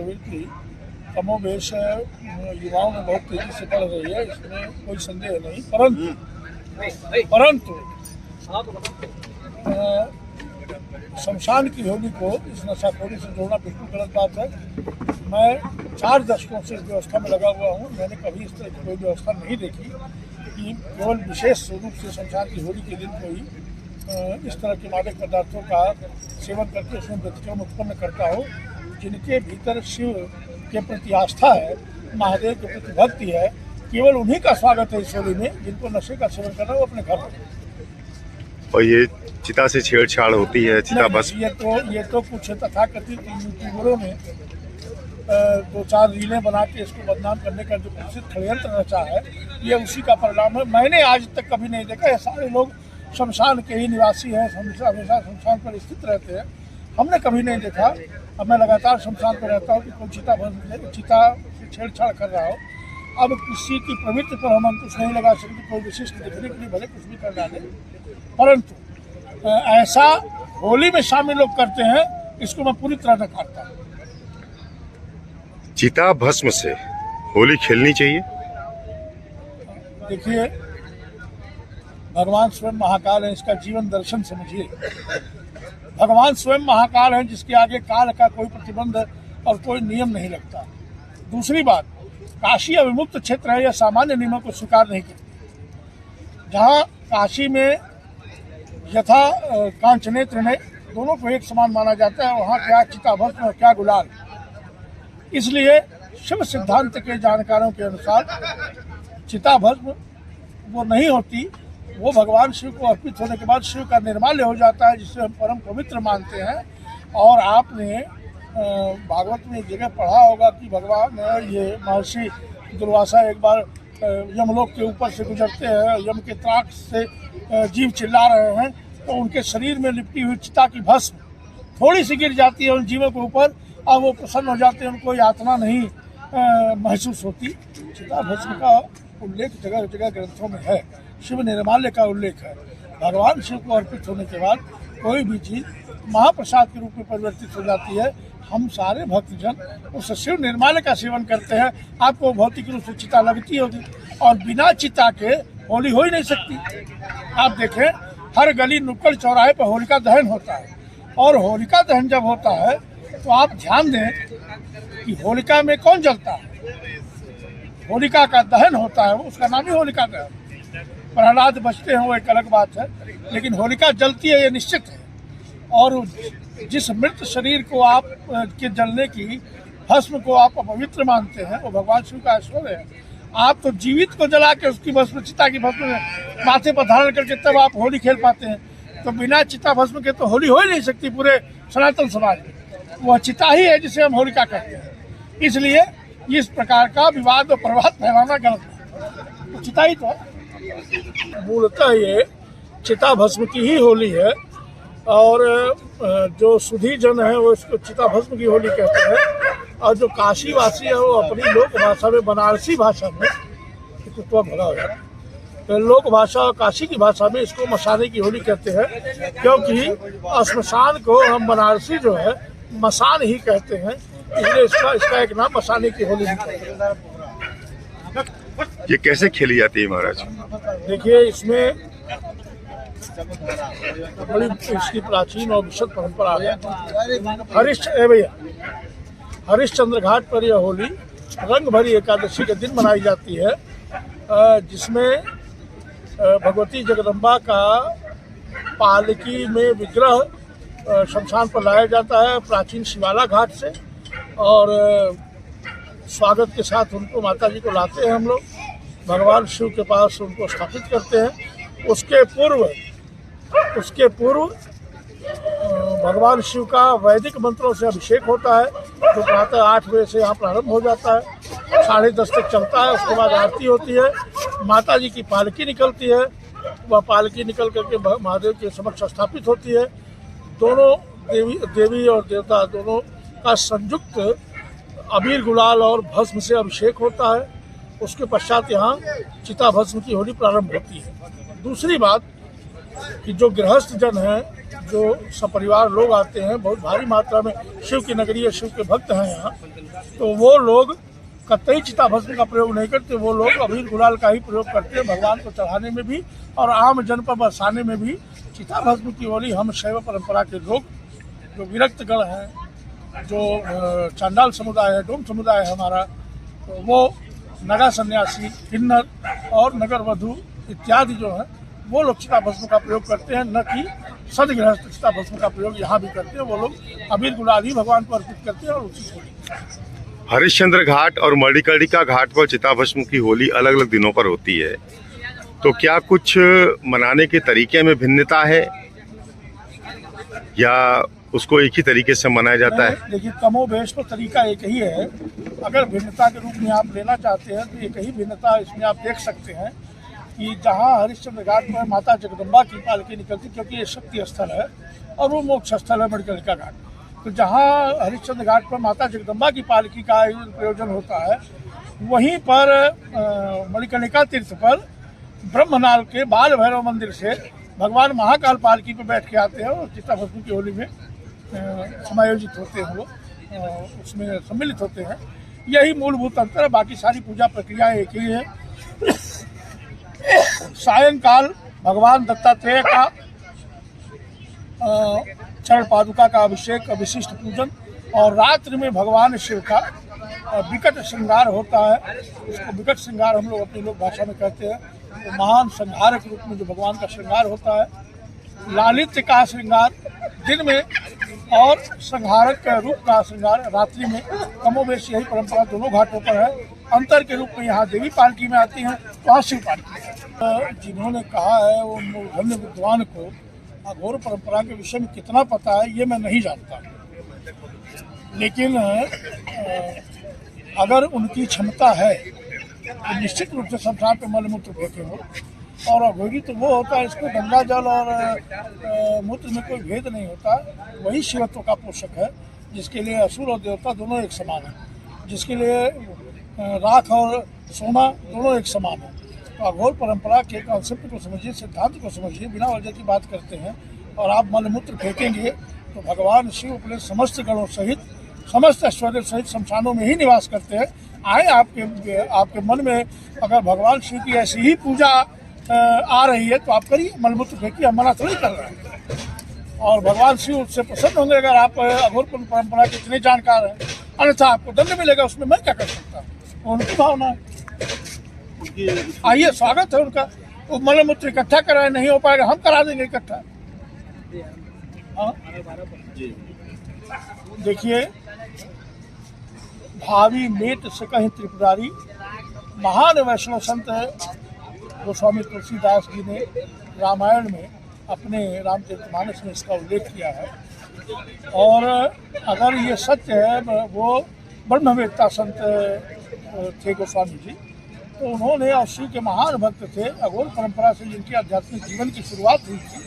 प्रवृत्ति कमोबेश युवाओं में बहुत तेजी से बढ़ रही है, इसमें कोई संदेह नहीं। परंतु शमशान की होली को इस नशाखोरी से जोड़ना बिल्कुल गलत बात है। मैं 4 दशकों से इस व्यवस्था में लगा हुआ हूँ। मैंने कभी इस तरह की कोई व्यवस्था नहीं देखी कि केवल विशेष रूप से शमशान की होली के दिन कोई इस तरह के मादक पदार्थों का सेवन करके उसमें व्यतिक्रम उत्पन्न करता हो। जिनके भीतर शिव के प्रति आस्था है, महादेव के प्रति भक्ति है, केवल उन्हीं का स्वागत है इस होली में। जिनको नशे का सेवन करना वो अपने घर में। और ये चिता से छेड़छाड़ होती है, चिता बस ये तो कुछ तथाकथित यूट्यूबरों ने 2-4 रीलें बना के इसको बदनाम करने का जो प्रसिद्ध षड्यंत्र रचा है, ये उसी का परिणाम है। मैंने आज तक कभी नहीं देखा। ये सारे लोग शमशान के ही निवासी हैं, हमेशा शमशान पर स्थित रहते हैं। हमने कभी नहीं देखा। अब मैं लगातार शमशान पर रहता हूँ कि कोई चिता से छेड़छाड़ कर रहा हो। अब किसी की प्रवृत्ति पर हम अंकुश नहीं लगा सकते। कोई विशिष्ट दिखने के लिए भले कुछ भी कर डाले, परंतु ऐसा होली में शामिल लोग करते हैं, इसको मैं पूरी तरह नकारता हूँ। चिता भस्म से होली खेलनी चाहिए। देखिए, भगवान स्वयं महाकाल है, इसका जीवन दर्शन समझिए। भगवान स्वयं महाकाल है, जिसके आगे काल का कोई प्रतिबंध और कोई नियम नहीं लगता। दूसरी बात, काशी अविमुक्त क्षेत्र है, यह सामान्य नियमों को स्वीकार नहीं करती। जहाँ काशी में यथा कांचनेत्र ने दोनों को एक समान माना जाता है, वहाँ क्या चिता भस्म और क्या गुलाल। इसलिए शिव सिद्धांत के जानकारों के अनुसार चिता भस्म वो नहीं होती, वो भगवान शिव को अर्पित होने के बाद शिव का निर्माल्य हो जाता है, जिसे हम परम पवित्र मानते हैं। और आपने भागवत में एक जगह पढ़ा होगा कि भगवान ये महर्षि दुर्वासा एक बार यमलोक के ऊपर से गुजरते हैं, यम के त्राक से जीव चिल्ला रहे हैं, तो उनके शरीर में लिपटी हुई चिता की भस्म थोड़ी सी गिर जाती है उन जीवों के ऊपर, और वो प्रसन्न हो जाते हैं, उनको यातना नहीं महसूस होती। चिता भस्म का उल्लेख जगह जगह ग्रंथों में है, शिव निर्माल्य का उल्लेख है। भगवान शिव को अर्पित होने के बाद कोई भी चीज़ महाप्रसाद के रूप में परिवर्तित हो जाती है। हम सारे भक्तजन उस शिव निर्माल्य का सेवन करते हैं। आपको भौतिक रूप से चिता लगती होगी, और बिना चिता के होली हो ही नहीं सकती। आप देखें, हर गली नुक्कड़ चौराहे पर होलिका दहन होता है, और होलिका दहन जब होता है तो आप ध्यान दें कि होलिका में कौन जलता है। होलिका का दहन होता है, वो उसका नाम ही होलिका दहन। प्रहलाद बचते हैं वो एक अलग बात है, लेकिन होलिका जलती है ये निश्चित है। और जिस मृत शरीर को आप के जलने की भस्म को आप अपवित्र मानते हैं, वो भगवान शिव का ऐश्वर्य है। आप तो जीवित को जला के उसकी भस्म, चिता की भस्म माथे पर धारण करके तब आप होली खेल पाते हैं। तो बिना चिता भस्म के तो होली हो ही नहीं सकती पूरे सनातन समाज में। वह चिता ही है जिसे हम होलिका कहते हैं। इसलिए इस प्रकार का विवाद और प्रभाव फैलाना गलत है। तो चिता ही तो है। मूलतः ये चिता भस्म की ही होली है, और जो सुधी जन है वो इसको चिता भस्म की होली कहते हैं। और जो काशी वासी है वो अपनी लोक भाषा में, बनारसी भाषा में, तो लोक भाषा और काशी की भाषा में इसको मसाने की होली कहते हैं। क्योंकि श्मशान को हम बनारसी जो है मसान ही कहते हैं, इसलिए इसका एक नाम मसाने की होली है। ये कैसे खेली जाती है महाराज? देखिए, इसमें बड़ी इसकी प्राचीन और विशद परंपरा है। हरिश्चंद्र घाट पर यह होली रंग भरी एकादशी के दिन मनाई जाती है, जिसमें भगवती जगदम्बा का पालकी में विग्रह शमशान पर लाया जाता है प्राचीन शिवाला घाट से, और स्वागत के साथ उनको, माता जी को लाते हैं हम लोग, भगवान शिव के पास उनको स्थापित करते हैं। उसके पूर्व भगवान शिव का वैदिक मंत्रों से अभिषेक होता है, जो प्रातः 8 बजे से यहाँ प्रारंभ हो जाता है, 10:30 तक चलता है। उसके बाद आरती होती है, माता जी की पालकी निकलती है, वह पालकी निकल करके महादेव के समक्ष स्थापित होती है। दोनों देवी और देवता दोनों का संयुक्त अबीर गुलाल और भस्म से अभिषेक होता है। उसके पश्चात यहाँ चिता भस्म की होली प्रारंभ होती है। दूसरी बात कि जो गृहस्थ जन हैं, जो सपरिवार लोग आते हैं, बहुत भारी मात्रा में शिव की नगरी है, शिव के भक्त हैं यहाँ, तो वो लोग कतई चिता भस्म का प्रयोग नहीं करते। वो लोग अबीर गुलाल का ही प्रयोग करते हैं भगवान को चढ़ाने में भी और आम जन पर बरसाने में भी। चिता भस्म की होली हम शैव परंपरा के लोग, जो विरक्त गण हैं, जो चांडाल समुदाय है, डोम समुदाय है हमारा, तो वो नगा सन्यासी, किन्नर और नगर वधु इत्यादि जो है वो लोग चिता भस्म का प्रयोग करते हैं, न कि सदगृहस्थ चिता भस्म का प्रयोग यहाँ भी करते हैं। वो लोग अबीर गुलाल ही भगवान को अर्पित करते हैं और उसी होली। हरिश्चंद्र घाट और मणिकर्णिका घाट पर चिता भस्म की होली अलग अलग दिनों पर होती है, तो क्या कुछ मनाने के तरीके में भिन्नता है या उसको एक ही तरीके से मनाया जाता है? देखिए, कमोबेश तो तरीका एक ही है। अगर भिन्नता के रूप में आप लेना चाहते हैं तो एक ही भिन्नता इसमें आप देख सकते हैं कि जहाँ हरिश्चंद्र घाट पर माता जगदम्बा की पालकी निकलती, क्योंकि ये शक्ति स्थल है और वो मोक्ष स्थल है मणिकर्णिका घाट, तो जहाँ हरिश्चंद्र घाट पर माता जगदम्बा की पालकी का प्रयोजन होता है, वहीं पर मणिकर्णिका तीर्थ पर ब्रह्मनाल के बाल भैरव मंदिर से भगवान महाकाल पालकी पर बैठ के आते हैं और चिता भस्म की होली में समायोजित होते हैं, वो उसमें सम्मिलित होते हैं। यही मूलभूत अंतर है, बाकी सारी पूजा प्रक्रिया एक ही है। सायंकाल भगवान दत्तात्रेय का चरण पादुका का अभिषेक, विशिष्ट पूजन, और रात्रि में भगवान शिव का विकट श्रृंगार होता है। उसको विकट श्रृंगार हम लोग अपनी लोक भाषा में कहते हैं। तो महान संहारक रूप में जो भगवान का श्रृंगार होता है, लालित्य का श्रृंगार दिन में और संहारक रूप का श्रृंगार रात्रि में। कमोबेश यही परंपरा दोनों घाटों पर है। अंतर के रूप में यहाँ देवी पालकी में आती हैं, वहाँ शिव पालकी में। जिन्होंने कहा है वो मूर्धन्य विद्वान को अघोर परंपरा के विषय में कितना पता है ये मैं नहीं जानता, लेकिन अगर उनकी क्षमता है तो निश्चित रूप से संसार पे मलमूत्र फेंके हो। और अघोरी तो वो होता है, इसको गंगा जल और मूत्र में कोई भेद नहीं होता। वही शिवत्व का पोषक है, जिसके लिए असुर और देवता दोनों एक समान है, जिसके लिए राख और सोना दोनों एक समान है। तो अघोर परंपरा के कॉन्सेप्ट को समझिए, सिद्धांत को समझिए। बिना वजह की बात करते हैं और आप मलमूत्र फेंकेंगे तो भगवान शिव अपने समस्त गणों सहित, समस्त ऐश्वर्य सहित शमशानों में ही निवास करते हैं। आए आपके मन में अगर भगवान शिव की ऐसी ही पूजा आ रही है तो आप करिए, मलमूत्र फेंकिए, हम मना थोड़ी कर रहे हैं। और भगवान शिव उससे प्रसन्न होंगे अगर आप अघोर परंपरा के इतने जानकार हैं। अन्यथा आपको दंड मिलेगा, उसमें मैं क्या कर सकता हूँ, उनकी भावना है। आइए, स्वागत है उनका। वो मलमूत्र इकट्ठा कराए, नहीं हो पाएगा हम करा देंगे इकट्ठा। देखिए, भावी मेट से कहीं त्रिपुरारी, महान वैष्णव संत गोस्वामी तुलसीदास जी ने रामायण में अपने रामचरितमानस में इसका उल्लेख किया है। और अगर ये सत्य है, वो ब्रह्मवेत्ता संत थे गोस्वामी जी, तो उन्होंने और शिव के महान भक्त थे। अघोर परंपरा से जिनकी आध्यात्मिक जीवन की शुरुआत हुई थी,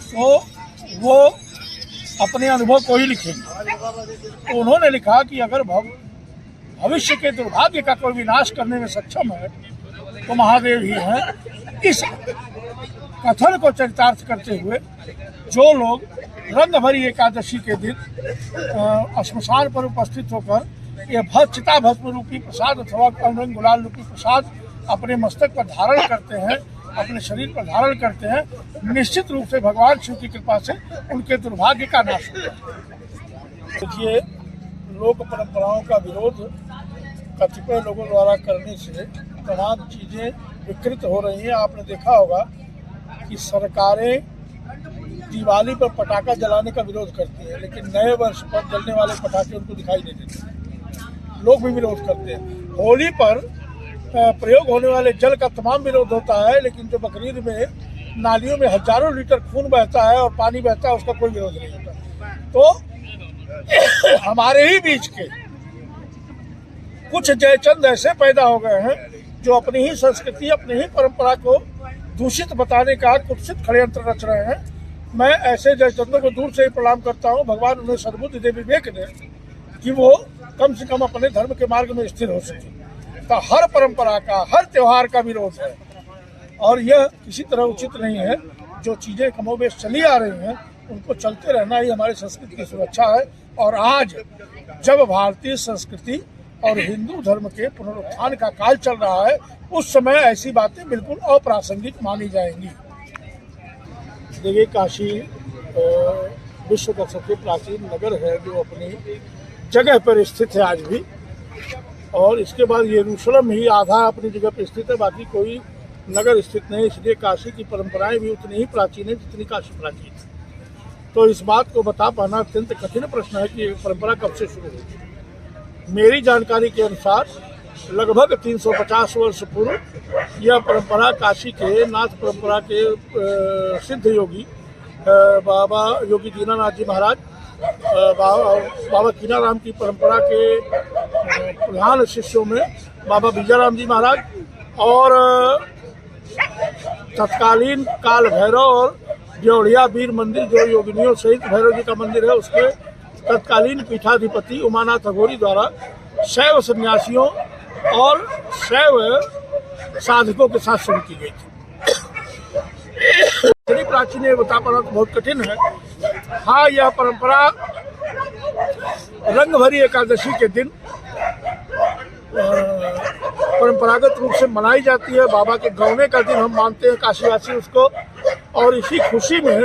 तो वो अपने अनुभव को ही लिखेंगे। तो उन्होंने लिखा कि अगर भविष्य के दुर्भाग्य का कोई विनाश करने में सक्षम है तो महादेव ही हैं। इस कथन को चरितार्थ करते हुए जो लोग रंग भरी एकादशी के दिन श्मशान पर उपस्थित होकर ये चिता भस्म रूपी प्रसाद अथवा रंग गुलाल रूपी प्रसाद अपने मस्तक पर धारण करते हैं, अपने शरीर पर धारण करते हैं, निश्चित रूप से भगवान शिव की कृपा से उनके दुर्भाग्य का नाश होता है। देखिए, लोक परंपराओं का विरोध कतिपय लोगों द्वारा करने से तमाम चीज़ें विकृत हो रही हैं। आपने देखा होगा कि सरकारें दिवाली पर पटाखा जलाने का विरोध करती है, लेकिन नए वर्ष पर जलने वाले पटाखे उनको दिखाई नहीं देते। लोग भी विरोध करते हैं। होली पर प्रयोग होने वाले जल का तमाम विरोध होता है, लेकिन जो बकरीद में नालियों में हजारों लीटर खून बहता है और पानी बहता है, उसका कोई विरोध नहीं होता। तो हमारे ही बीच के कुछ जयचंद ऐसे पैदा हो गए हैं जो अपनी ही संस्कृति, अपनी ही परंपरा को दूषित बताने का कुत्सित षड्यंत्र रच रहे हैं। मैं ऐसे जयचंदों को दूर से ही प्रणाम करता हूँ। भगवान उन्हें सद्बुद्धि दे, विवेक दे कि वो कम से कम अपने धर्म के मार्ग में स्थिर हो सके। तो हर परंपरा का, हर त्योहार का विरोध है और यह किसी तरह उचित नहीं है। जो चीज़ें कमोबेश चली आ रही हैं उनको चलते रहना ही हमारी संस्कृति की सुरक्षा है। और आज जब भारतीय संस्कृति और हिंदू धर्म के पुनरुत्थान का काल चल रहा है, उस समय ऐसी बातें बिल्कुल अप्रासंगिक मानी जाएंगी। देखिए, काशी विश्व का सबसे प्राचीन नगर है जो अपनी जगह पर स्थित है आज भी, और इसके बाद यरूशलेम ही आधा अपनी जगह पर स्थित है, बाकी कोई नगर स्थित नहीं। इसलिए काशी की परंपराएं भी उतनी ही प्राचीन है जितनी काशी प्राचीन है। तो इस बात को बता पाना अत्यंत कठिन प्रश्न है कि ये परंपरा कब से शुरू हुई। मेरी जानकारी के अनुसार लगभग 350 वर्ष पूर्व यह परंपरा काशी के नाथ परंपरा के सिद्ध योगी बाबा योगी दीनानाथ जी महाराज, बाबा कीनाराम की परंपरा के प्रधान शिष्यों में बाबा बीजाराम जी महाराज और तत्कालीन काल भैरव और देवड़िया वीर मंदिर जो योगिनियों सहित भैरव जी का मंदिर है, उसके तत्कालीन पीठाधिपति उमानाथ अघोरी द्वारा शैव सन्यासियों और शैव साधकों के साथ शुरू की गई थी। इतनी प्राचीन है, बता पाना तो बहुत कठिन है। हाँ, यह परंपरा रंगभरी एकादशी के दिन परंपरागत रूप से मनाई जाती है। बाबा के गौने का दिन हम मानते हैं काशीवासी उसको, और इसी खुशी में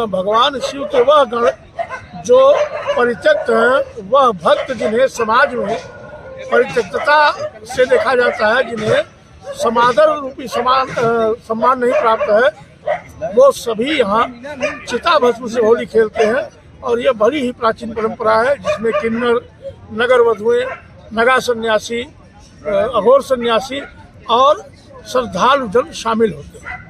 भगवान शिव के वह गण जो परित्यक्त हैं, वह भक्त जिन्हें समाज में परित्यक्तता से देखा जाता है, जिन्हें समादर रूपी सम्मान नहीं प्राप्त है, वो सभी यहाँ चिता भस्म से होली खेलते हैं। और यह बड़ी ही प्राचीन परंपरा है जिसमें किन्नर, नगर वधुएं, नगा सन्यासी, अघोर सन्यासी और श्रद्धालु जन शामिल होते हैं।